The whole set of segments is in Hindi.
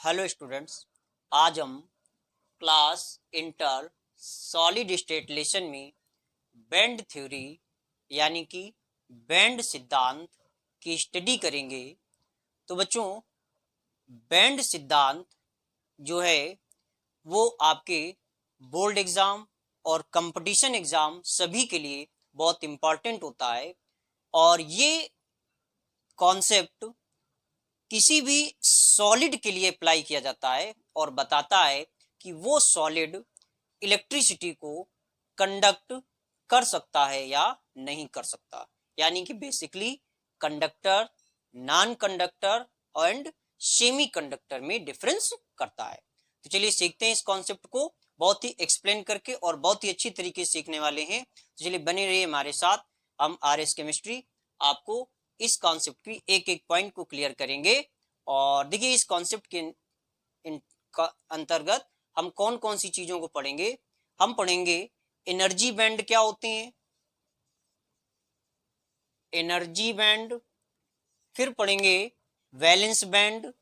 हेलो स्टूडेंट्स, आज हम class inter solid state lesson में बैंड थ्योरी यानी कि बैंड सिद्धांत की स्टडी करेंगे। तो बच्चों, बैंड सिद्धांत जो है वो आपके बोर्ड एग्जाम और कंपटीशन एग्जाम सभी के लिए बहुत इंपॉर्टेंट होता है और ये कॉन्सेप्ट किसी भी सॉलिड के लिए अप्लाई किया जाता है और बताता है कि वो सॉलिड इलेक्ट्रिसिटी को कंडक्ट कर सकता है या नहीं कर सकता। यानी कि basically conductor, non conductor and semi conductor में डिफरेंस करता है। तो चलिए सीखते हैं इस कॉन्सेप्ट को, बहुत ही एक्सप्लेन करके और बहुत ही अच्छी तरीके से सीखने वाले हैं। तो चलिए बने रहिए हमारे साथ, हम आरएस केमिस्ट्री आपको इस कॉन्सेप्ट की एक एक पॉइंट को क्लियर करेंगे। और देखिए इस कॉन्सेप्ट के अंतर्गत हम कौन कौन सी चीजों को पढ़ेंगे। हम पढ़ेंगे एनर्जी बैंड क्या होते हैं, एनर्जी बैंड, फिर पढ़ेंगे वैलेंस बैंड,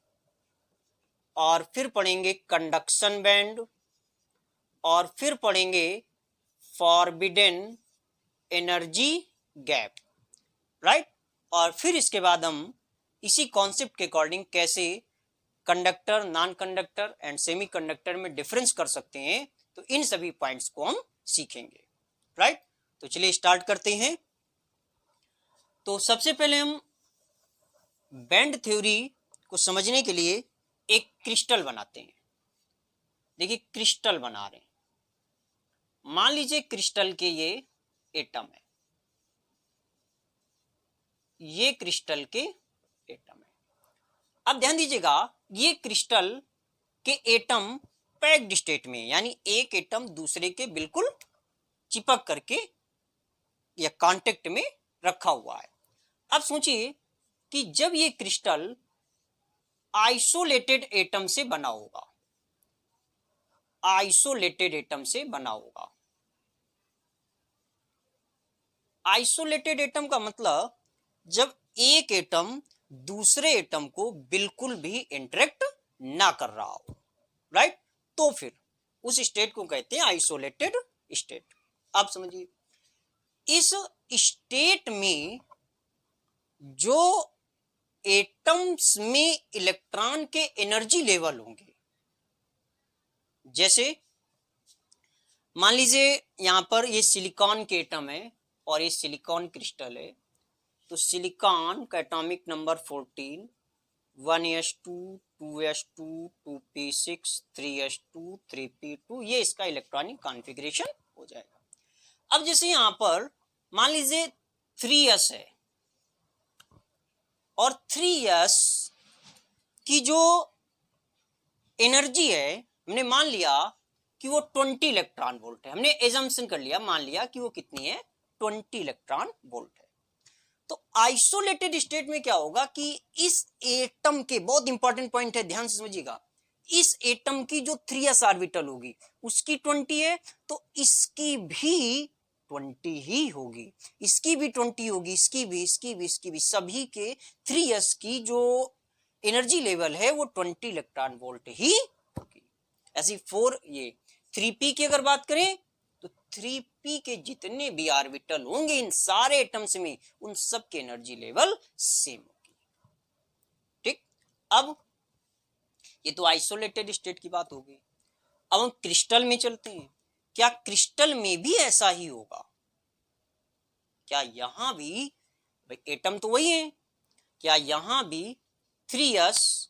और फिर पढ़ेंगे कंडक्शन बैंड, और फिर पढ़ेंगे फॉरबिडन एनर्जी गैप, राइट। और फिर इसके बाद हम इसी कॉन्सेप्ट के अकॉर्डिंग कैसे conductor, non conductor and semi conductor में डिफरेंस कर सकते हैं, तो इन सभी पॉइंट्स को हम सीखेंगे, राइट। तो चलिए स्टार्ट करते हैं। तो सबसे पहले हम बैंड थ्योरी को समझने के लिए एक क्रिस्टल बनाते हैं। देखिए क्रिस्टल बना रहे हैं, मान लीजिए क्रिस्टल के ये एटम है, ये क्रिस्टल के एटम है। अब ध्यान दीजिएगा, ये क्रिस्टल के एटम पैक्ड स्टेट में, यानी एक एटम दूसरे के बिल्कुल चिपक करके या कांटेक्ट में रखा हुआ है। अब सोचिए कि जब ये क्रिस्टल आइसोलेटेड एटम से बना होगा, आइसोलेटेड एटम से बना होगा। आइसोलेटेड एटम का मतलब जब एक एटम दूसरे एटम को बिल्कुल भी इंटरेक्ट ना कर रहा हो, राइट। तो फिर उस स्टेट को कहते हैं आइसोलेटेड स्टेट। आप समझिए, इस स्टेट में जो एटम्स में इलेक्ट्रॉन के एनर्जी लेवल होंगे, जैसे मान लीजिए यहां पर ये सिलिकॉन के एटम है और ये सिलिकॉन क्रिस्टल है। तो सिलिकॉन का atomic number 14, 1s2, 2s2, 2p6, 3s2, 3p2, ये इसका इलेक्ट्रॉनिक कॉन्फ़िगरेशन हो जाएगा। अब जैसे यहां पर मान लीजिए 3s है और 3s की जो एनर्जी है, हमने मान लिया कि वो 20 इलेक्ट्रॉन वोल्ट है। हमने एजम्पशन कर लिया, मान लिया कि वो कितनी है, 20 इलेक्ट्रॉन वोल्ट है। तो आइसोलेटेड स्टेट में क्या होगा कि इस एटम के, बहुत इंपॉर्टेंट पॉइंट है, ध्यान से समझिएगा, इस एटम की जो 3s ऑर्बिटल होगी उसकी 20 है, तो इसकी भी 20 ही होगी, इसकी भी 20 होगी, इसकी भी, इसकी भी, इसकी भी, सभी के 3s की जो एनर्जी लेवल है वो 20 इलेक्ट्रॉन वोल्ट ही होगी। ऐसी 4 ये 3p की अगर बात करें तो 3p के जितने भी ऑर्बिटल होंगे इन सारे एटम्स में, उन सब के एनर्जी लेवल सेम होगी, ठीक। अब ये तो आइसोलेटेड स्टेट की बात हो गई। अब हम क्रिस्टल में चलते हैं। क्या क्रिस्टल में भी ऐसा ही होगा? क्या यहां भी, भाई एटम तो वही है, क्या यहां भी 3s,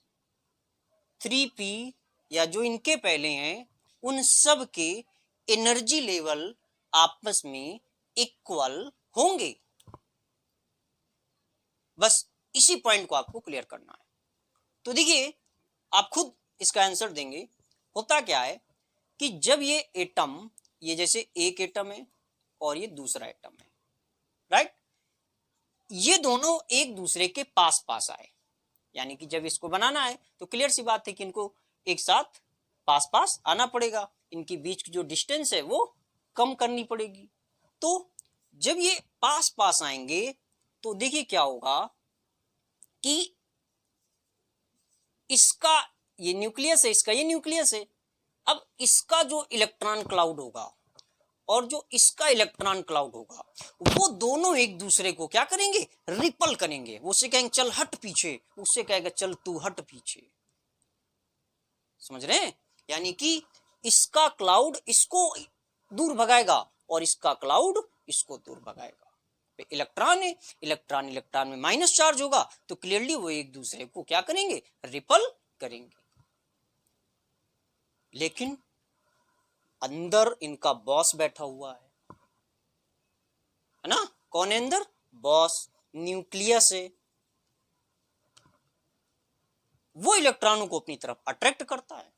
3p या जो इनके पहले हैं उन सब के एनर्जी लेवल आपस में इक्वल होंगे? बस इसी पॉइंट को आपको क्लियर करना है। तो देखिए आप खुद इसका आंसर देंगे। होता क्या है कि जब ये एटम, ये जैसे एक एटम है और ये दूसरा एटम है, राइट, ये दोनों एक दूसरे के पास पास आए, यानी कि जब इसको बनाना है तो क्लियर सी बात है कि इनको एक साथ पास पास आना पड़ेगा, इनके बीच की जो डिस्टेंस है वो कम करनी पड़ेगी। तो जब ये पास पास आएंगे तो देखिए क्या होगा कि इसका ये न्यूक्लियस है, इसका ये न्यूक्लियस है। अब इसका जो इलेक्ट्रॉन क्लाउड होगा और जो इसका इलेक्ट्रॉन क्लाउड होगा, वो दोनों एक दूसरे को क्या करेंगे, रिपल करेंगे। उससे कहेंगे चल हट पीछे, उससे कहेगा चल तू हट पीछे। समझ रहे हैं? यानी कि इसका क्लाउड इसको दूर भगाएगा और इसका क्लाउड इसको दूर भगाएगा। इलेक्ट्रॉन है, इलेक्ट्रॉन इलेक्ट्रॉन में माइनस चार्ज होगा, तो क्लियरली वो एक दूसरे को क्या करेंगे, रिपल करेंगे। लेकिन अंदर इनका बॉस बैठा हुआ है ना? कौन है अंदर? बॉस, न्यूक्लियस है। वो इलेक्ट्रॉनों को अपनी तरफ अट्रैक्ट करता है।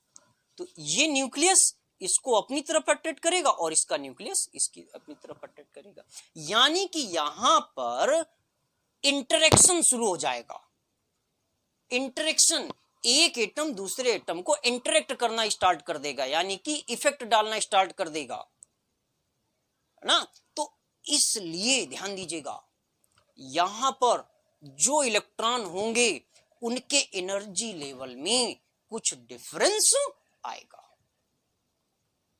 तो ये न्यूक्लियस इसको अपनी तरफ अट्रैक्ट करेगा और इसका न्यूक्लियस इसकी अपनी तरफ अट्रैक्ट करेगा। यानी कि यहां पर इंटरेक्शन शुरू हो जाएगा। इंटरेक्शन, एक एटम दूसरे एटम को इंटरेक्ट करना स्टार्ट कर देगा, यानी कि इफेक्ट डालना स्टार्ट कर देगा, है ना? तो इसलिए ध्यान दीजिएगा, यहां पर जो इलेक्ट्रॉन होंगे उनके एनर्जी लेवल में कुछ डिफरेंस आएगा।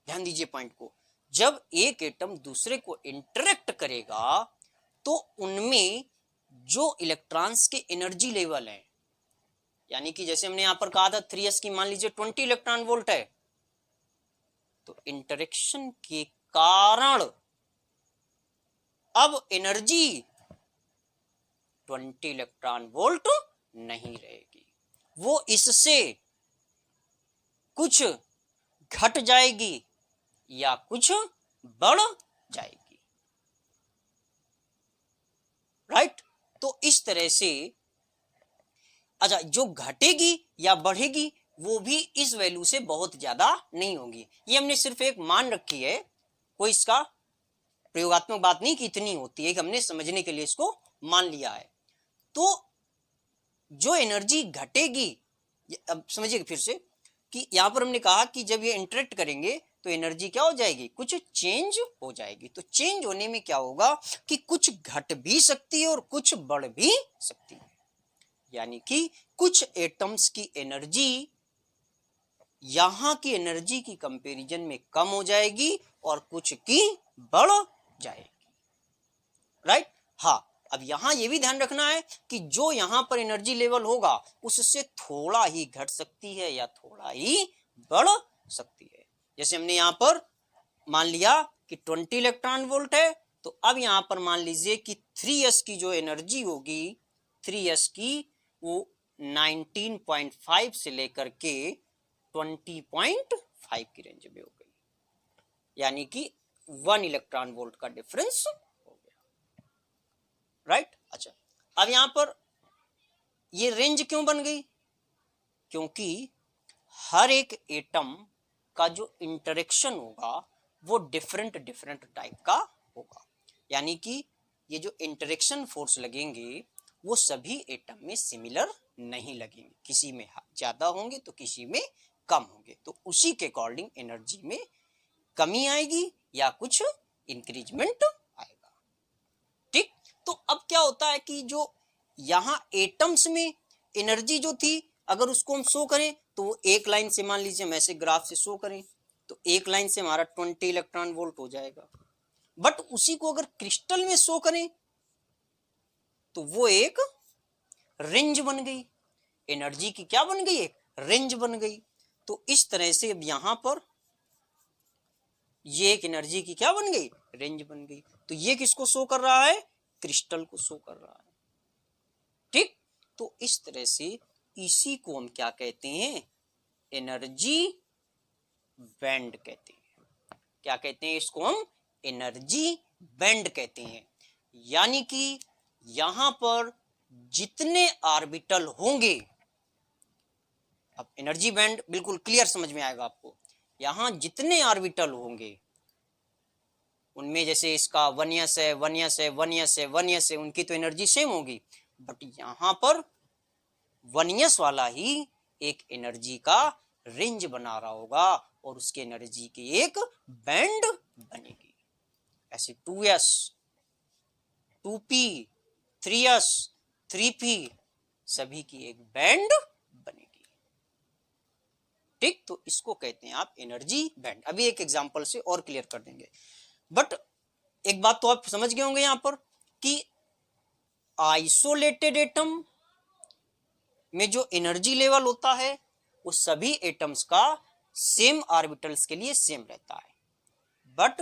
ध्यान दीजिए पॉइंट को। जब एक एटम दूसरे को इंटरेक्ट करेगा तो उनमें जो इलेक्ट्रॉन्स के एनर्जी लेवल है, यानी कि जैसे हमने यहां पर कहा था 3s की मान लीजिए 20 इलेक्ट्रॉन वोल्ट है, तो इंटरेक्शन के कारण अब एनर्जी 20 इलेक्ट्रॉन वोल्ट नहीं रहेगी, वो इससे कुछ घट जाएगी या कुछ बढ़ जाएगी। राइट? तो इस तरह से अच्छा, जो घटेगी या बढ़ेगी वो भी इस वैल्यू से बहुत ज्यादा नहीं होगी। ये हमने सिर्फ एक मान रखी है, कोई इसका प्रयोगात्मक बात नहीं कि इतनी होती है, हमने समझने के लिए इसको मान लिया है। तो जो एनर्जी घटेगी, अब समझिए फिर से कि यहां पर हमने कहा कि जब ये इंटरेक्ट करेंगे तो एनर्जी क्या हो जाएगी, कुछ चेंज हो जाएगी। तो चेंज होने में क्या होगा कि कुछ घट भी सकती है और कुछ बढ़ भी सकती है। यानी कि कुछ एटम्स की एनर्जी यहां की एनर्जी की कंपैरिजन में कम हो जाएगी और कुछ की बढ़ जाएगी। राइट? हाँ, अब यहां यह भी ध्यान रखना है कि जो यहां पर एनर्जी लेवल होगा उससे थोड़ा ही घट सकती है या थोड़ा ही बढ़ सकती है। जैसे हमने यहां पर मान लिया कि 20 इलेक्ट्रॉन वोल्ट है, तो अब यहां पर मान लीजिए कि 3s की जो एनर्जी होगी, 3s की वो 19.5 से लेकर के 20.5 की रेंज में हो गई, यानी कि 1 इलेक्ट्रॉन वोल्ट का डिफरेंस हो गया। राइट? अच्छा, अब यहां पर ये रेंज क्यों बन गई? क्योंकि हर एक एटम का जो इंटरेक्शन होगा वो डिफरेंट डिफरेंट टाइप का होगा। यानी कि ये जो इंटरेक्शन फोर्स लगेंगे वो सभी एटम में सिमिलर नहीं लगेंगे, किसी में ज्यादा होंगे तो किसी में कम होंगे। तो उसी के अकॉर्डिंग एनर्जी में कमी आएगी या कुछ इंक्रीजमेंट आएगा। ठीक? तो अब क्या होता है कि जो यहां एटम्स में एनर्जी जो थी, अगर उसको हम शो करें तो वो एक लाइन से, मान लीजिए हम ऐसे ग्राफ से शो करें तो एक लाइन से हमारा 20 इलेक्ट्रॉन वोल्ट हो जाएगा। बट उसी को अगर क्रिस्टल में शो करें तो वो एक रेंज बन गई, एनर्जी की क्या बन गई, एक रेंज बन गई। तो इस तरह से अब यहां पर ये एक एनर्जी की क्या बन गई, रेंज बन गई। तो ये किसको शो कर रहा है, क्रिस्टल को शो कर रहा है। ठीक? तो इस तरह से इसी को हम क्या कहते हैं, एनर्जी बैंड कहते हैं। क्या कहते हैं इसको हम, एनर्जी बैंड कहते हैं। यानी कि यहां पर जितने ऑर्बिटल होंगे, अब एनर्जी बैंड बिल्कुल क्लियर समझ में आएगा आपको, यहां जितने ऑर्बिटल होंगे उनमें जैसे इसका 1s है, 1s है, 1s है, 1s है, उनकी तो एनर्जी सेम होगी, बट यहां पर 1s वाला ही एक एनर्जी का रेंज बना रहा होगा और उसके एनर्जी की एक बैंड बनेगी। ऐसे 2s, 2p, 3s, 3p सभी की एक बैंड बनेगी। ठीक, तो इसको कहते हैं आप एनर्जी बैंड। अभी एक एग्जांपल से और क्लियर कर देंगे, बट एक बात तो आप समझ गए होंगे यहां पर कि आइसोलेटेड एटम में जो एनर्जी लेवल होता है वो सभी एटम्स का सेम ऑर्बिटल्स के लिए सेम रहता है, बट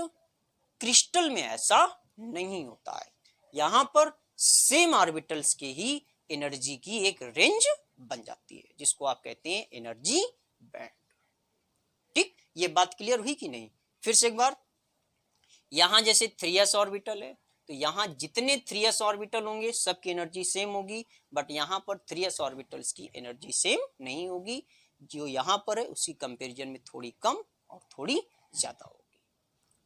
क्रिस्टल में ऐसा नहीं होता है। यहां पर सेम ऑर्बिटल्स के ही एनर्जी की एक रेंज बन जाती है, जिसको आप कहते हैं एनर्जी बैंड। ठीक, ये बात क्लियर हुई कि नहीं? फिर से एक बार, यहां जैसे 3s ऑर्बिटल है तो यहां जितने 3s ऑर्बिटल होंगे सबकी एनर्जी सेम होगी, बट यहां पर 3s ऑर्बिटल्स की एनर्जी सेम नहीं होगी। जो यहां पर है उसी कंपैरिजन में थोड़ी कम और थोड़ी ज्यादा होगी।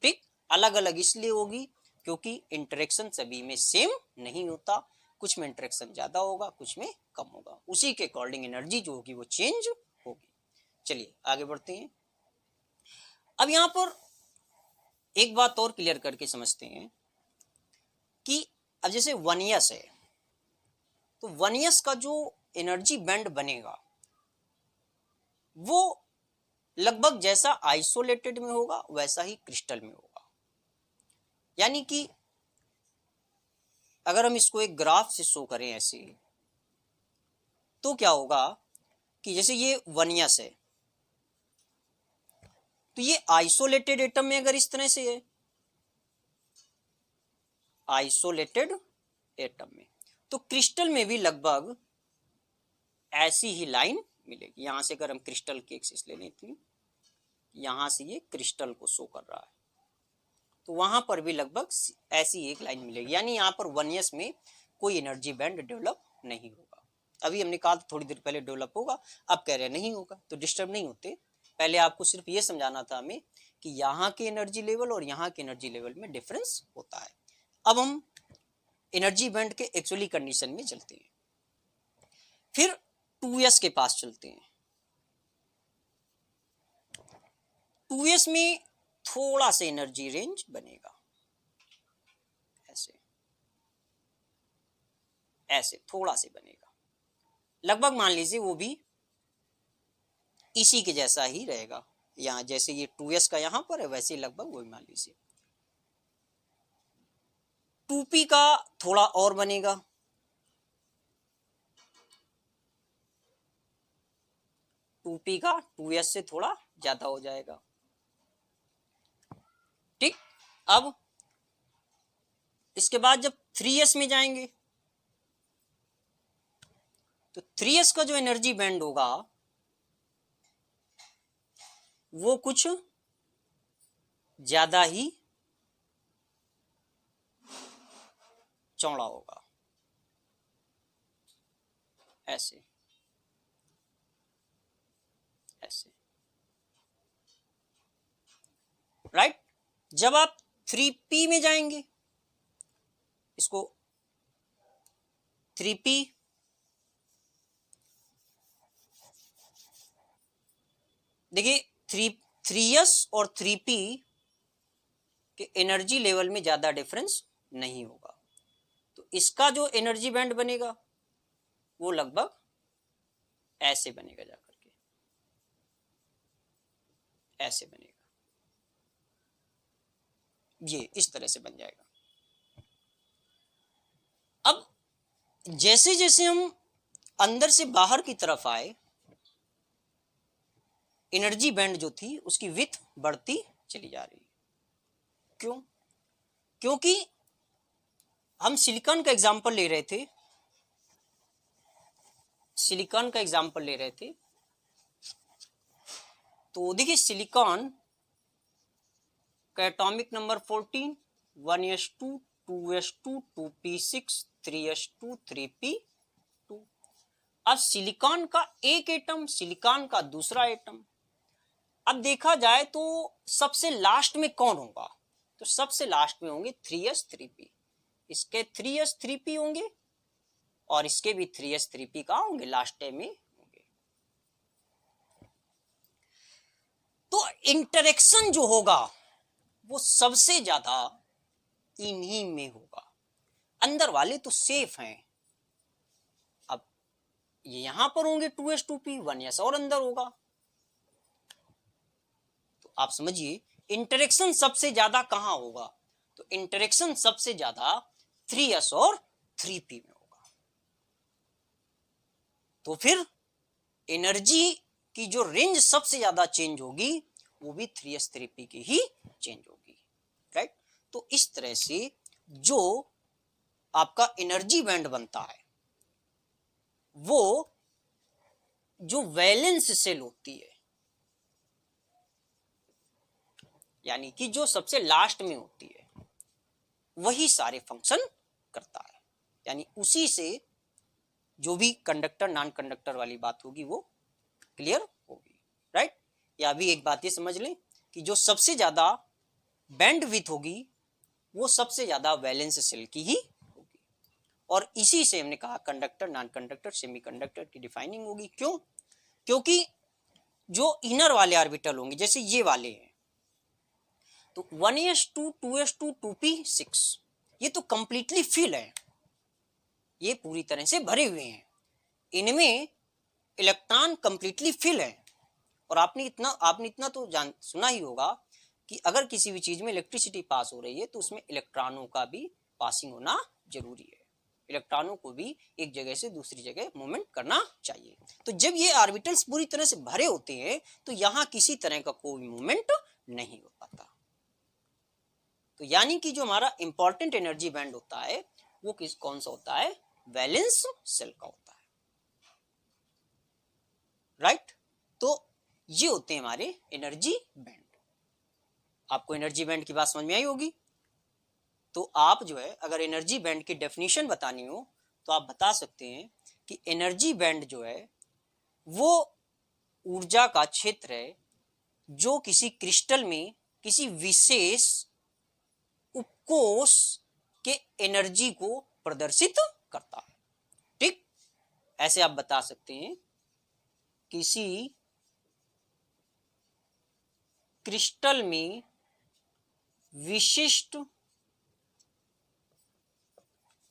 ठीक, अलग अलग इसलिए होगी क्योंकि इंटरेक्शन सभी में सेम नहीं होता, कुछ में इंटरेक्शन ज्यादा होगा, कुछ में कम होगा, उसी के अकॉर्डिंग एनर्जी जो होगी वो चेंज होगी। चलिए आगे बढ़ते हैं। अब यहां पर एक बात और क्लियर करके समझते हैं कि अब जैसे 1s है तो 1s का जो एनर्जी बैंड बनेगा वो लगभग जैसा आइसोलेटेड में होगा वैसा ही क्रिस्टल में होगा। यानी कि अगर हम इसको एक ग्राफ से शो करें ऐसे, तो क्या होगा कि जैसे ये 1s है तो ये आइसोलेटेड एटम में अगर इस तरह से है, आइसोलेटेड एटम में, तो क्रिस्टल में भी लगभग ऐसी ही लाइन मिलेगी। यहां से अगर हम क्रिस्टल की एक्सिस ले लेते हैं, यहां से ये क्रिस्टल को शो कर रहा है, तो वहां पर भी लगभग ऐसी एक लाइन मिलेगी। यानी यहां पर 1s में कोई एनर्जी बैंड डेवलप नहीं होगा। अभी हमने कहा थोड़ी देर पहले डेवलप होगा, अब कह रहे नहीं होगा, तो डिस्टर्ब नहीं होते। पहले आपको सिर्फ ये समझाना था हमें कि यहाँ के एनर्जी लेवल और यहाँ के एनर्जी लेवल में डिफरेंस होता है। अब हम एनर्जी बैंड के एक्चुअली कंडीशन में चलते हैं, फिर 2s के पास चलते हैं। 2s में थोड़ा सा एनर्जी रेंज बनेगा, ऐसे ऐसे थोड़ा से बनेगा, लगभग मान लीजिए वो भी इसी के जैसा ही रहेगा। यहाँ जैसे ये 2s का यहां पर है वैसे ही लगभग वही मान लीजिए। 2p का थोड़ा और बनेगा, 2p का 2s से थोड़ा ज्यादा हो जाएगा। ठीक, अब इसके बाद जब 3s में जाएंगे तो 3s का जो एनर्जी बैंड होगा वो कुछ ज्यादा ही चौड़ा होगा, ऐसे ऐसे, राइट। जब आप 3p में जाएंगे, इसको 3p देखिए, 3s और 3p के एनर्जी लेवल में ज्यादा डिफरेंस नहीं होगा, तो इसका जो एनर्जी बैंड बनेगा वो लगभग ऐसे बनेगा, जाकर के ऐसे बनेगा, ये इस तरह से बन जाएगा। अब जैसे जैसे हम अंदर से बाहर की तरफ आए, एनर्जी बैंड जो थी उसकी विड्थ बढ़ती चली जा रही है। क्यों? क्योंकि हम सिलिकॉन का एग्जांपल ले रहे थे, सिलिकॉन का एग्जांपल ले रहे थे, तो देखिए सिलिकॉन का atomic number 14, 1s2, 2s2, 2p6, 3s2, 3p2। अब सिलिकॉन का एक एटम, सिलिकॉन का दूसरा एटम, अब देखा जाए तो सबसे लास्ट में कौन होगा? तो सबसे लास्ट में होंगे 3s 3p। इसके 3s 3p होंगे और इसके भी 3s 3p कहाँ होंगे? लास्ट टाइम में होंगे। तो इंटरेक्शन जो होगा वो सबसे ज्यादा इन्हीं में होगा। अंदर वाले तो सेफ हैं। अब ये यहां पर होंगे 2s 2p, 1s और अंदर होगा, आप समझिए इंटरेक्शन सबसे ज्यादा कहां होगा, तो इंटरेक्शन सबसे ज्यादा 3s और 3p में होगा। तो फिर एनर्जी की जो रेंज सबसे ज्यादा चेंज होगी वो भी 3s 3p की ही चेंज होगी, राइट। तो इस तरह से जो आपका एनर्जी बैंड बनता है वो जो वैलेंस सेल होती है, यानी कि जो सबसे लास्ट में होती है, वही सारे फंक्शन करता है। यानी उसी से जो भी कंडक्टर नॉन कंडक्टर वाली बात होगी वो क्लियर होगी, राइट। या अभी एक बात ये समझ लें कि जो सबसे ज्यादा बैंड विड्थ होगी वो सबसे ज्यादा वैलेंस सेल की ही होगी। और इसी से हमने कहा कंडक्टर नॉन कंडक्टर सेमीकंडक्टर की डिफाइनिंग होगी। क्यों? क्योंकि जो इनर वाले ऑर्बिटल होंगे जैसे ये वाले हैं, तो 1s2 2s2 2p6 ये तो कंप्लीटली फिल है, ये पूरी तरह से भरे हुए हैं, इनमें इलेक्ट्रॉन कंप्लीटली फिल है। और आपने इतना तो सुना ही होगा कि अगर किसी भी चीज में इलेक्ट्रिसिटी पास हो रही है तो उसमें इलेक्ट्रॉनों का भी पासिंग होना जरूरी है, इलेक्ट्रॉनों को भी एक जगह से दूसरी जगह मूवमेंट करना चाहिए। तो जब ये ऑर्बिटल्स पूरी तरह से भरे होते हैं तो यहां किसी तरह का कोई मूवमेंट नहीं हो पाता। तो यानी कि जो हमारा इंपॉर्टेंट एनर्जी बैंड होता है वो कौन सा होता है? वैलेंस सेल का होता है, राइट। तो ये होते हैं हमारे एनर्जी बैंड। आपको एनर्जी बैंड की बात समझ में आई होगी। तो आप जो है अगर एनर्जी बैंड की डेफिनेशन बतानी हो तो आप बता सकते हैं कि एनर्जी बैंड जो है वो ऊर्जा का क्षेत्र है जो किसी क्रिस्टल में किसी विशेष उपकोष के एनर्जी को प्रदर्शित करता है, ठीक। ऐसे आप बता सकते हैं किसी क्रिस्टल में विशिष्ट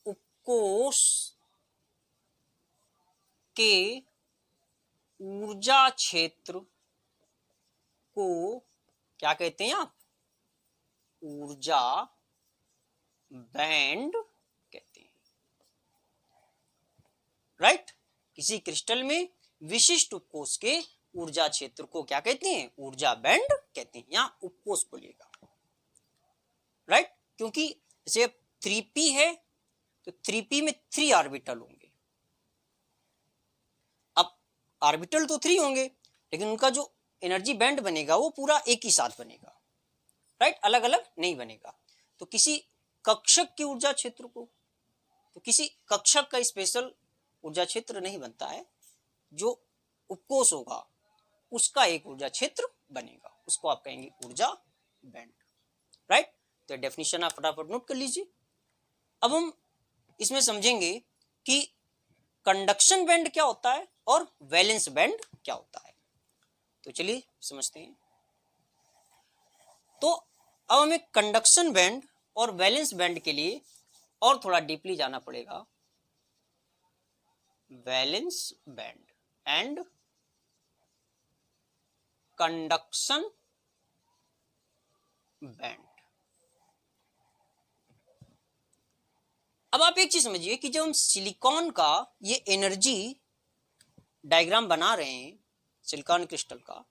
उपकोष के ऊर्जा क्षेत्र को क्या कहते हैं आप? ऊर्जा बैंड कहते हैं, राइट। किसी क्रिस्टल में विशिष्ट उपकोष के ऊर्जा क्षेत्र को क्या कहते हैं? ऊर्जा बैंड कहते हैं। यहां उपकोष बोलिएगा, राइट। क्योंकि जैसे 3p है तो 3p में 3 ऑर्बिटल होंगे। अब ऑर्बिटल तो 3 होंगे लेकिन उनका जो एनर्जी बैंड बनेगा वो पूरा एक ही साथ बनेगा, राइट, अलग अलग नहीं बनेगा। तो किसी कक्षक की ऊर्जा क्षेत्र को, तो किसी कक्षक का स्पेशल ऊर्जा क्षेत्र नहीं बनता है, जो उपकोष होगा उसका एक ऊर्जा क्षेत्र बनेगा, उसको आप कहेंगे ऊर्जा बैंड, राइट। तो डेफिनेशन आप फटाफट नोट कर लीजिए। अब हम इसमें समझेंगे कि कंडक्शन बैंड क्या होता है और वैलेंस बैंड क्या होता है। तो चलिए समझते हैं। तो अब हमें कंडक्शन बैंड और वैलेंस बैंड के लिए और थोड़ा डीपली जाना पड़ेगा। Valence band and conduction band. अब आप एक चीज समझिए कि जब हम सिलिकॉन का ये एनर्जी डायग्राम बना रहे हैं सिलिकॉन क्रिस्टल का,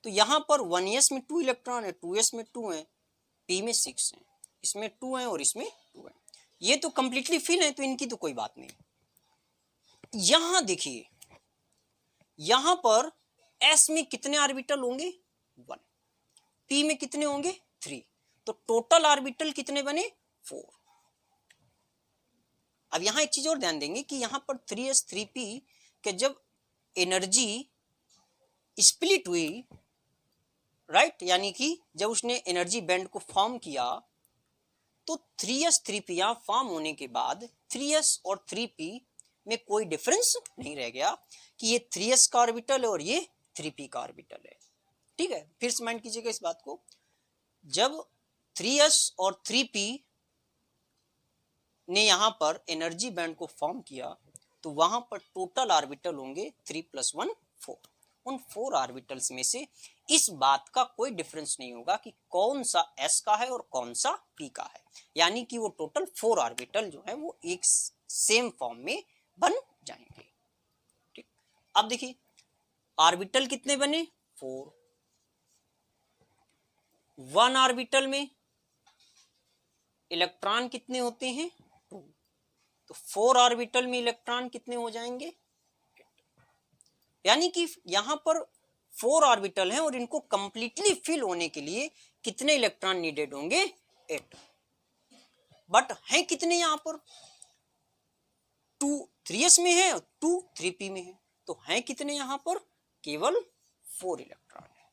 तो यहां पर 1s में 2 इलेक्ट्रॉन है, 2s में 2 है, p में 6 है, इसमें 2 है और इसमें 2 है। ये तो कंप्लीटली फिल है तो इनकी तो कोई बात नहीं। यहां देखिए, यहां पर s में कितने ऑर्बिटल होंगे? 1। p में कितने होंगे? 3। तो टोटल ऑर्बिटल कितने बने? 4। अब यहां एक चीज और ध्यान देंगे कि यहां पर 3s 3p के जब एनर्जी स्प्लिट हुई, राइट, यानी कि जब उसने एनर्जी बैंड को फॉर्म किया तो 3s 3p यहां फॉर्म होने के बाद 3s और 3p में कोई डिफरेंस नहीं रह गया कि ये 3s का ऑर्बिटल है और ये 3p का ऑर्बिटल है, ठीक है। फिर से माइंड कीजिएगा इस बात को। जब 3s और 3p ने यहां पर एनर्जी बैंड को फॉर्म किया तो वहां पर टोटल ऑर्बिटल होंगे 3 + 1 4, उन 4 ऑर्बिटल्स में से इस बात का कोई डिफरेंस नहीं होगा कि कौन सा s का है और कौन सा p का है, यानी कि वो टोटल 4 ऑर्बिटल जो है वो एक सेम फॉर्म में बन जाएंगे। ठीक, अब देखिए ऑर्बिटल कितने बने 4, 1 ऑर्बिटल में इलेक्ट्रॉन कितने होते हैं 2, तो 4 ऑर्बिटल में इलेक्ट्रॉन कितने हो जाएंगे, यानी कि यहां पर 4 ऑर्बिटल हैं और इनको कंप्लीटली फिल होने के लिए कितने इलेक्ट्रॉन नीडेड होंगे 8, बट हैं कितने यहां पर 2 3s में है और 2 3p में है, तो हैं कितने यहां पर केवल 4 इलेक्ट्रॉन है।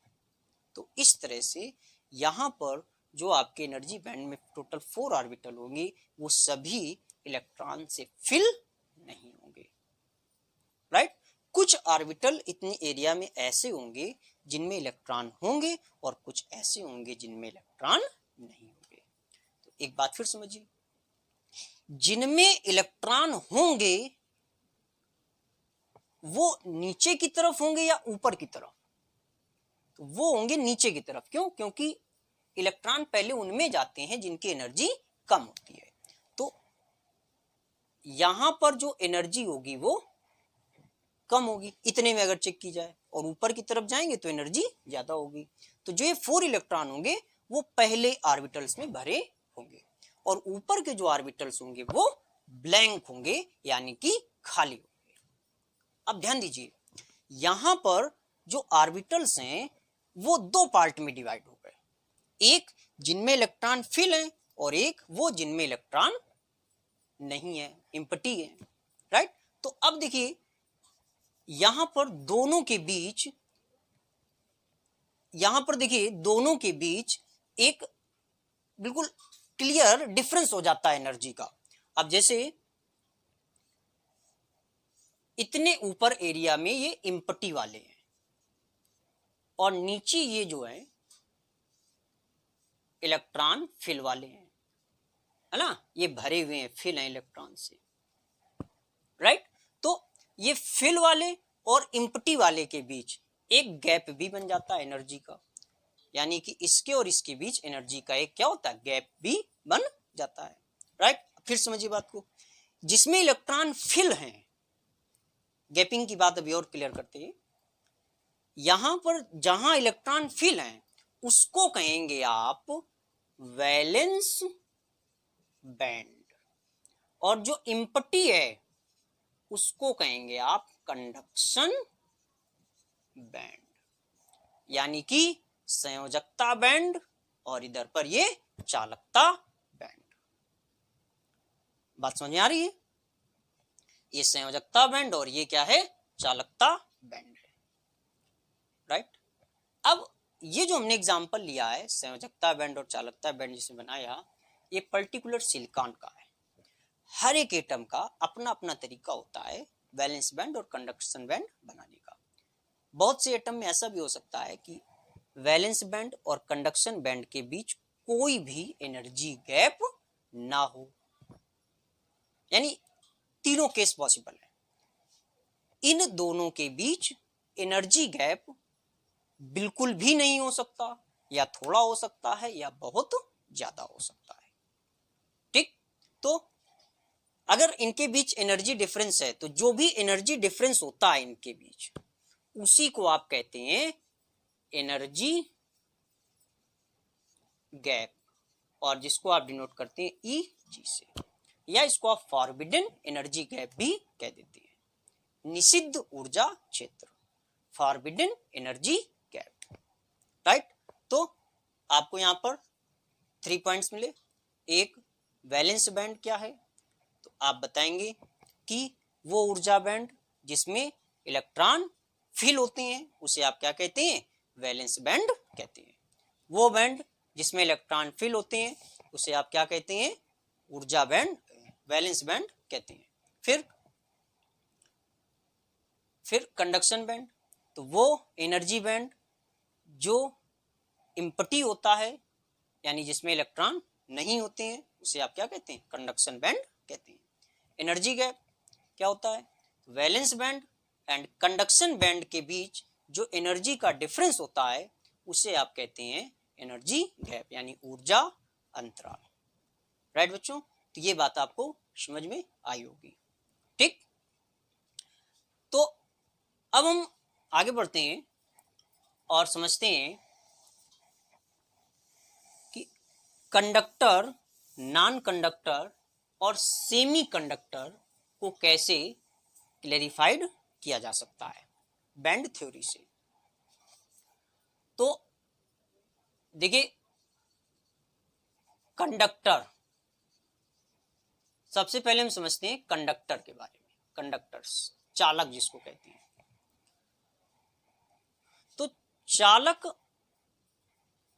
तो इस तरह से यहां पर जो आपके एनर्जी बैंड में टोटल 4 ऑर्बिटल होंगे वो सभी इलेक्ट्रॉन से फिल नहीं होंगे, राइट। कुछ ऑर्बिटल इतनी एरिया में ऐसे होंगे जिनमें इलेक्ट्रॉन होंगे और कुछ ऐसे होंगे जिनमें इलेक्ट्रॉन नहीं होंगे। तो एक बात फिर समझिए, जिनमें इलेक्ट्रॉन होंगे वो नीचे की तरफ होंगे या ऊपर की तरफ, तो वो होंगे नीचे की तरफ। क्यों? क्योंकि इलेक्ट्रॉन पहले उनमें जाते हैं जिनकी एनर्जी कम होती है। तो यहां पर जो एनर्जी होगी वो कम होगी इतने में अगर चेक की जाए, और ऊपर की तरफ जाएंगे तो एनर्जी ज्यादा होगी। तो जो ये 4 इलेक्ट्रॉन होंगे वो पहले ऑर्बिटल्स में भरे होंगे और ऊपर के जो ऑर्बिटल्स होंगे वो ब्लैंक होंगे, यानी कि खाली होंगे। अब ध्यान दीजिए, यहां पर जो ऑर्बिटल्स हैं वो 2 पार्ट में डिवाइड हो गए, एक जिनमें इलेक्ट्रॉन फिल है और एक वो जिनमें इलेक्ट्रॉन नहीं है, एम्प्टी है, राइट। तो अब देखिए यहां पर दोनों के बीच, यहां पर देखिए दोनों के बीच एक बिल्कुल क्लियर डिफरेंस हो जाता है एनर्जी का। अब जैसे इतने ऊपर एरिया में ये एम्प्टी वाले हैं और नीचे ये जो है इलेक्ट्रॉन फिल वाले हैं, है ना, ये भरे हुए हैं, फिल हैं इलेक्ट्रॉन से, राइट। तो ये फिल वाले और एम्प्टी वाले के बीच एक गैप भी बन जाता है एनर्जी का, यानी कि इसके और इसके बीच एनर्जी का एक क्या होता है, गैप भी बन जाता है, राइट। फिर समझिए बात को, जिसमें इलेक्ट्रॉन फिल हैं, गैपिंग की बात अभी और क्लियर करते हैं, यहां पर जहां इलेक्ट्रॉन फिल हैं उसको कहेंगे आप वैलेंस बैंड, और जो एम्प्टी है उसको कहेंगे आप कंडक्शन बैंड, यानी कि संयोजकता बैंड और इधर पर ये चालकता बैंड। बात समझ में आ रही है, ये संयोजकता बैंड और ये क्या है, चालकता बैंड है, राइट। अब ये जो हमने एग्जांपल लिया है संयोजकता बैंड और चालकता बैंड जिसे बनाया, ये पर्टिकुलर सिलिकॉन का है। हर एक एटम का अपना अपना तरीका होता है वैलेंस बैंड और कंडक्शन बैंड बनाने का। बहुत से एटम में ऐसा भी हो सकता है कि वैलेंस बैंड और कंडक्शन बैंड के बीच कोई भी एनर्जी गैप ना हो, यानी तीनों केस पॉसिबल है। इन दोनों के बीच एनर्जी गैप बिल्कुल भी नहीं हो सकता, या थोड़ा हो सकता है या बहुत ज्यादा हो सकता है, ठीक। तो अगर इनके बीच एनर्जी डिफरेंस है तो जो भी एनर्जी डिफरेंस होता है इनके बीच उसी को आप कहते हैं एनर्जी गैप, और जिसको आप डिनोट करते हैं EG से, या इसको आप फॉरबिडन एनर्जी गैप भी कह देते हैं, निषिद्ध ऊर्जा क्षेत्र, फॉरबिडन एनर्जी गैप, राइट। तो आपको यहां पर 3 पॉइंट्स मिले। एक, वैलेंस बैंड क्या है, तो आप बताएंगे कि वो ऊर्जा बैंड जिसमें इलेक्ट्रॉन फिल होते हैं उसे आप क्या कहते हैं, वैलेंस बैंड कहते हैं। वो बैंड जिसमें इलेक्ट्रॉन फिल होते हैं उसे आप क्या कहते हैं, ऊर्जा बैंड, वैलेंस बैंड कहते हैं। फिर कंडक्शन बैंड, तो वो एनर्जी बैंड जो एम्प्टी होता है, यानी जिसमें इलेक्ट्रॉन नहीं होते हैं उसे आप क्या कहते हैं, कंडक्शन बैंड कहते हैं। एनर्जी गैप क्या होता है, valence band and conduction band के बीच जो एनर्जी का डिफरेंस होता है उसे आप कहते हैं एनर्जी गैप यानी ऊर्जा अंतराल। राइट बच्चों, तो ये बात आपको समझ में आई होगी। ठीक, तो अब हम आगे बढ़ते हैं और समझते हैं कि कंडक्टर, नॉन कंडक्टर और सेमी कंडक्टर को कैसे क्लैरिफाइड किया जा सकता है बैंड थ्योरी से। तो देखिए, कंडक्टर, सबसे पहले हम समझते हैं कंडक्टर के बारे में। कंडक्टर्स, चालक जिसको कहते हैं। तो चालक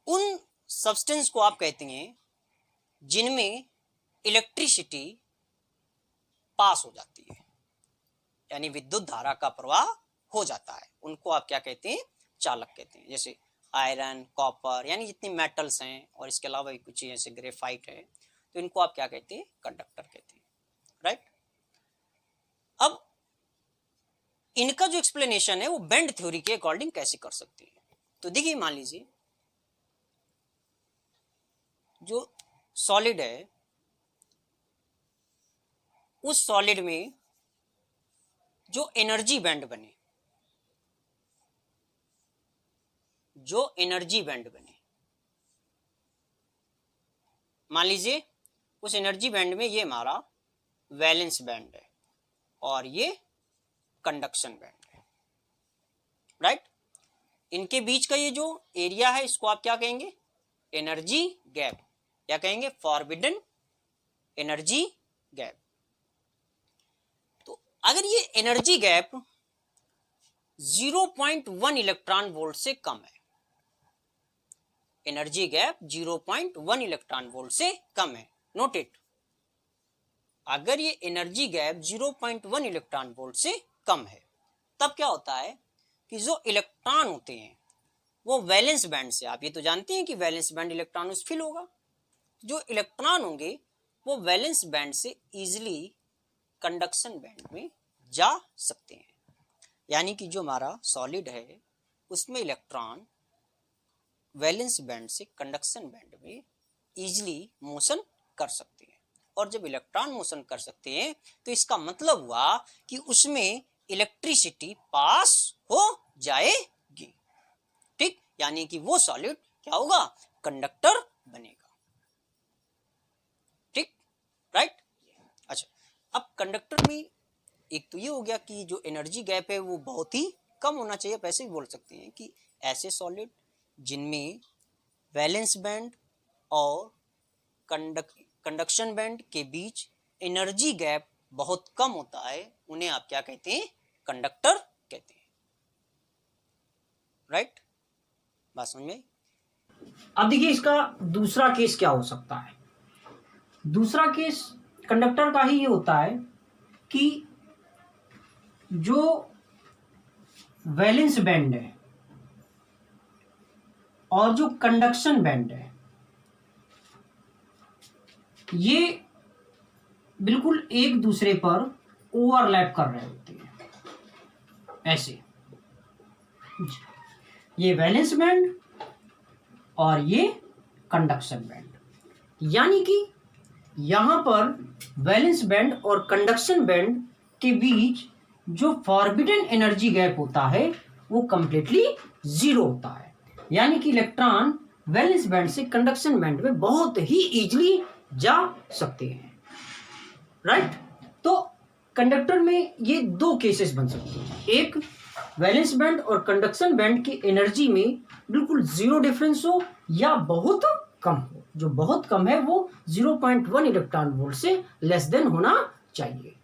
उन सब्सटेंस को आप कहते हैं जिनमें इलेक्ट्रिसिटी पास हो जाती है, यानी विद्युत धारा का प्रवाह हो जाता है, उनको आप क्या कहते हैं? चालक कहते हैं। जैसे आयरन, कॉपर, यानी जितनी मेटल्स हैं, और इसके अलावा भी कुछ चीजें जैसे ग्रेफाइट है, तो इनको आप क्या कहते हैं? कंडक्टर कहते हैं। राइट, अब इनका जो एक्सप्लेनेशन है वो बैंड थ्योरी के अकॉर्डिंग कैसे कर सकते हैं। तो देखिए, मान लीजिए जो सॉलिड है, उस सॉलिड में जो एनर्जी बैंड बने, जो एनर्जी बैंड बने, मान लीजिए उस एनर्जी बैंड में ये हमारा वैलेंस बैंड है और ये कंडक्शन बैंड है। राइट, इनके बीच का ये जो एरिया है इसको आप क्या कहेंगे? एनर्जी गैप, क्या कहेंगे? Forbidden energy gap. तो अगर ये एनर्जी गैप 0.1 इलेक्ट्रॉन वोल्ट से कम है, एनर्जी गैप 0.1 इलेक्ट्रॉन वोल्ट से कम है, नोट इट, अगर ये एनर्जी गैप 0.1 इलेक्ट्रॉन वोल्ट से कम है, तब क्या होता है कि जो इलेक्ट्रॉन होते हैं वो वैलेंस बैंड से, आप ये तो जानते हैं कि वैलेंस बैंड इलेक्ट्रॉनों से फिल होगा, जो इलेक्ट्रॉन होंगे वो वैलेंस बैंड से इजीली कंडक्शन बैंड में जा सकते हैं। यानी कि जो हमारा सॉलिड है उसमें इलेक्ट्रॉन वैलेंस बैंड से कंडक्शन बैंड में इजीली मोशन कर सकते हैं, और जब इलेक्ट्रॉन मोशन कर सकते हैं तो इसका मतलब हुआ कि उसमें इलेक्ट्रिसिटी पास हो जाएगी। ठीक, यानी कि वो सॉलिड क्या होगा? कंडक्टर बनेगा। ठीक, राइट। अच्छा, अब कंडक्टर में एक तो ये हो गया कि जो एनर्जी गैप है वो बहुत ही कम होना चाहिए। आप ऐसे भी बोल सकते हैं कि ऐसे सॉलिड जिनमें वैलेंस बैंड और कंडक्शन बैंड के बीच एनर्जी गैप बहुत कम होता है, उन्हें आप क्या कहते हैं? कंडक्टर कहते हैं। राइट, बात समझ में? अब देखिए इसका दूसरा केस क्या हो सकता है। दूसरा केस कंडक्टर का ही ये होता है कि जो वैलेंस बैंड है और जो कंडक्शन बैंड है ये बिल्कुल एक दूसरे पर ओवरलैप कर रहे होते हैं। ऐसे ये वैलेंस बैंड और ये कंडक्शन बैंड, यानी कि यहां पर वैलेंस बैंड और कंडक्शन बैंड के बीच जो फॉरबिडन एनर्जी गैप होता है वो कंप्लीटली जीरो होता है। यानी कि इलेक्ट्रॉन वैलेंस बैंड से कंडक्शन बैंड में बहुत ही इजीली जा सकते हैं। राइट, तो कंडक्टर में ये दो केसेस बन सकते हैं। एक, वैलेंस बैंड और कंडक्शन बैंड की एनर्जी में बिल्कुल जीरो डिफरेंस हो या बहुत कम हो। जो बहुत कम है वो 0.1 इलेक्ट्रॉन वोल्ट से लेस देन होना चाहिए।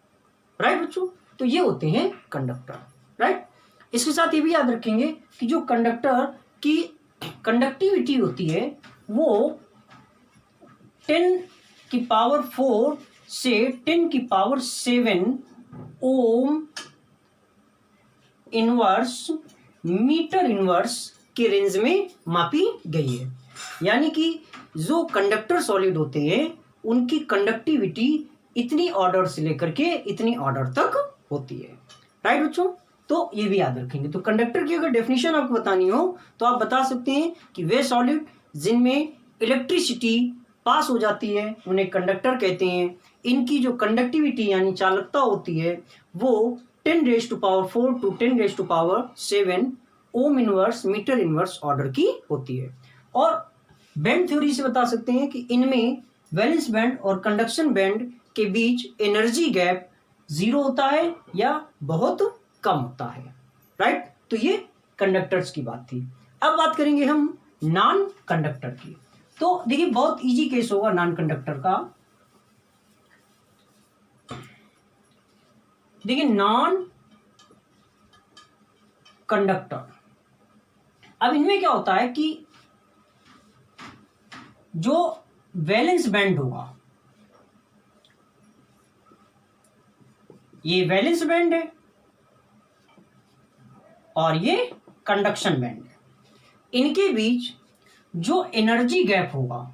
राइट बच्चों, तो ये होते हैं कंडक्टर। राइट, इसके साथ ये भी याद रखेंगे कि जो कंडक्टर की कंडक्टिविटी होती है वो 10⁴ से 10⁷ ओम इनवर्स मीटर इनवर्स के रेंज में मापी गई है। यानी कि जो कंडक्टर सॉलिड होते हैं उनकी कंडक्टिविटी इतनी ऑर्डर से लेकर के इतनी ऑर्डर तक होती है। राइट बच्चों, तो ये भी याद रखेंगे। तो कंडक्टर की अगर डेफिनेशन आपको बतानी हो तो आप बता सकते हैं कि वे सॉलिड जिनमें इलेक्ट्रिसिटी पास हो जाती है उन्हें कंडक्टर कहते हैं। इनकी जो कंडक्टिविटी यानी चालकता होती है वो 10⁴ to 10⁷ ohm inverse metre inverse order की होती है। और बैंड थ्योरी से बता सकते हैं कि इनमें वैलेंस बैंड और कंडक्शन बैंड के बीच एनर्जी गैप 0 होता है या बहुत कम होता है। राइट, तो ये कंडक्टर्स की बात थी। अब बात करेंगे हम नॉन कंडक्टर की। तो देखिए बहुत इजी केस होगा नॉन कंडक्टर का। देखिए नॉन कंडक्टर, अब इनमें क्या होता है कि जो वैलेंस बैंड होगा, ये वैलेंस बैंड है और ये कंडक्शन बैंड है। इनके बीच जो एनर्जी गैप होगा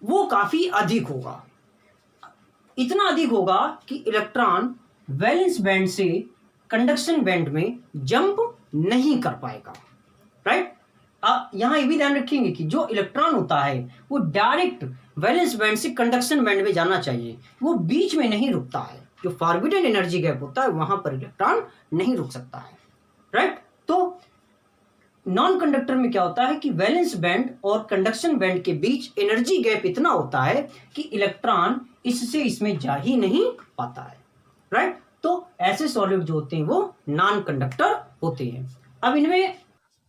वो काफी अधिक होगा। इतना अधिक होगा कि इलेक्ट्रॉन वैलेंस बैंड से कंडक्शन बैंड में जंप नहीं कर पाएगा। राइट, अब यहां ये भी ध्यान रखेंगे कि जो इलेक्ट्रॉन होता है वो डायरेक्ट वैलेंस बैंड से कंडक्शन बैंड में जाना चाहिए, वो बीच में नहीं रुकता है। जो फॉरबिडन एनर्जी गैप होता है वहां पर इलेक्ट्रॉन नहीं रुक सकता है। राइट, तो नॉन कंडक्टर में क्या होता है कि वैलेंस बैंड और कंडक्शन बैंड के बीच एनर्जी गैप इतना होता है कि इलेक्ट्रॉन इससे इसमें जा ही नहीं पाता है। राइट, तो ऐसे सॉलिड जो होते हैं वो नॉन कंडक्टर होते हैं। अब इनमें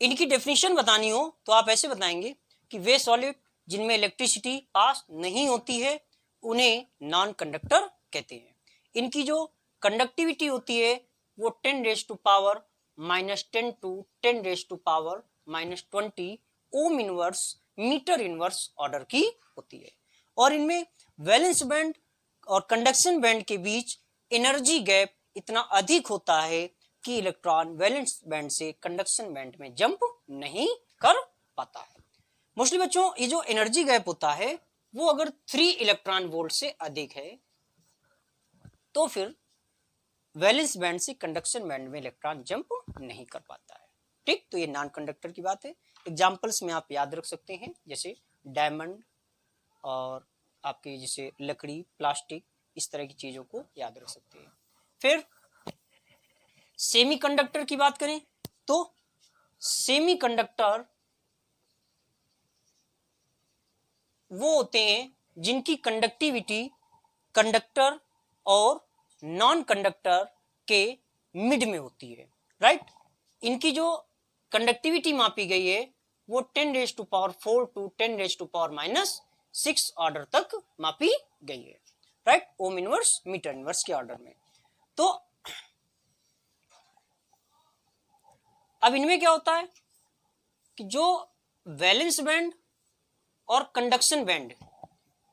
इनकी डेफिनेशन बतानी हो तो आप ऐसे बताएंगे कि वे सॉलिड जिनमें इलेक्ट्रिसिटी पास नहीं होती है उन्हें नॉन कंडक्टर कहते हैं। इनकी जो कंडक्टिविटी होती है वो 10⁻⁻10 to 10⁻⁻20 ohm inverse metre inverse order की होती है। और इनमें वैलेंस बैंड और कंडक्शन बैंड के बीच एनर्जी गैप इतना अधिक होता है कि इलेक्ट्रॉन वैलेंस बैंड से कंडक्शन बैंड में जंप नहीं कर पाता है। मोस्टली बच्चों ये जो एनर्जी गैप होता है वो अगर 3 इलेक्ट्रॉन वोल्ट से अधिक है तो फिर वैलेंस बैंड से कंडक्शन बैंड में इलेक्ट्रॉन जंप नहीं कर पाता है। ठीक, तो ये नॉन कंडक्टर की बात है। एग्जाम्पल्स में आप याद रख सकते हैं जैसे डायमंड और आपकी जैसे लकड़ी, प्लास्टिक, इस तरह की चीजों को याद रख सकते हैं। फिर सेमीकंडक्टर की बात करें तो सेमीकंडक्टर वो होते हैं जिनकी कंडक्टिविटी कंडक्टर और नॉन कंडक्टर के मिड में होती है। राइट, इनकी जो कंडक्टिविटी मापी गई है वो 10⁴ टू 10⁻⁻6 ऑर्डर तक मापी गई है। Right, ohm inverse metre inverse के ऑर्डर में। तो अब इनमें क्या होता है कि जो वैलेंस बैंड और कंडक्शन बैंड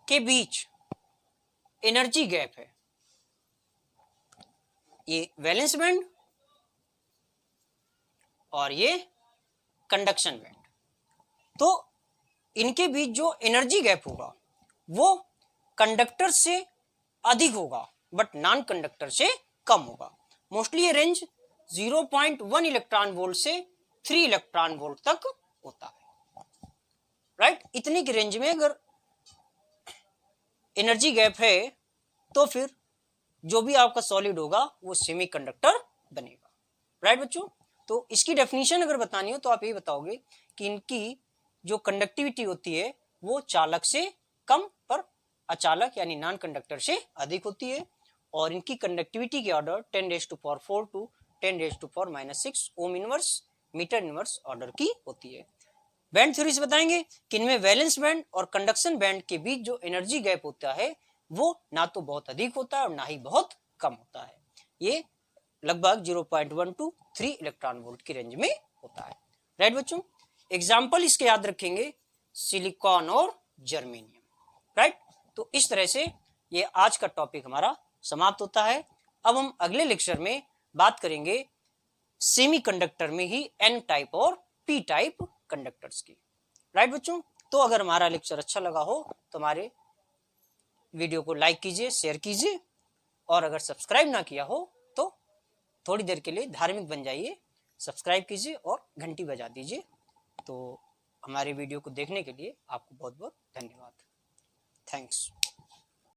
के बीच एनर्जी गैप है, ये वैलेंस बैंड और ये कंडक्शन बैंड, तो इनके बीच जो एनर्जी गैप होगा वो कंडक्टर से अधिक होगा बट नॉन कंडक्टर से कम होगा। मोस्टली ये रेंज 0.1 इलेक्ट्रॉन वोल्ट से 3 इलेक्ट्रॉन वोल्ट तक होता है। राइट, इतनी की रेंज में अगर एनर्जी गैप है तो फिर जो भी आपका सॉलिड होगा वो सेमीकंडक्टर बनेगा। राइट बच्चों, तो इसकी डेफिनेशन अगर बतानी हो तो आप ये बताओगे कि इनकी जो कंडक्टिविटी होती है वो चालक से कम पर अचालक यानी नॉन कंडक्टर से अधिक होती है और इनकी कंडक्टिविटी के order 10⁻⁴ to 10⁻⁻6 ohm inverse metre inverse order की होती है। बैंड थ्योरी से बताएंगे कि इनमें वैलेंस बैंड और कंडक्शन बैंड के बीच जो एनर्जी गैप होता है वो ना तो बहुत अधिक होता है और ना ही बहुत कम होता है। ये लगभग 0.1 टू 3 इलेक्ट्रॉन वोल्ट की रेंज में होता है। राइट बच्चों, एग्जाम्पल इसके याद रखेंगे सिलिकॉन और जर्मेनियम। राइट, तो इस तरह से ये आज का टॉपिक हमारा समाप्त होता है। अब हम अगले लेक्चर में बात करेंगे सेमीकंडक्टर में ही एन टाइप और पी टाइप कंडक्टर्स की। राइट बच्चों, तो अगर हमारा लेक्चर अच्छा लगा हो तो हमारे वीडियो को लाइक कीजिए, शेयर कीजिए और अगर सब्सक्राइब ना किया हो तो थोड़ी देर के लिए धार्मिक बन जाइए, सब्सक्राइब कीजिए और घंटी बजा दीजिए। तो हमारे वीडियो को देखने के लिए आपको बहुत बहुत धन्यवाद। थैंक्स।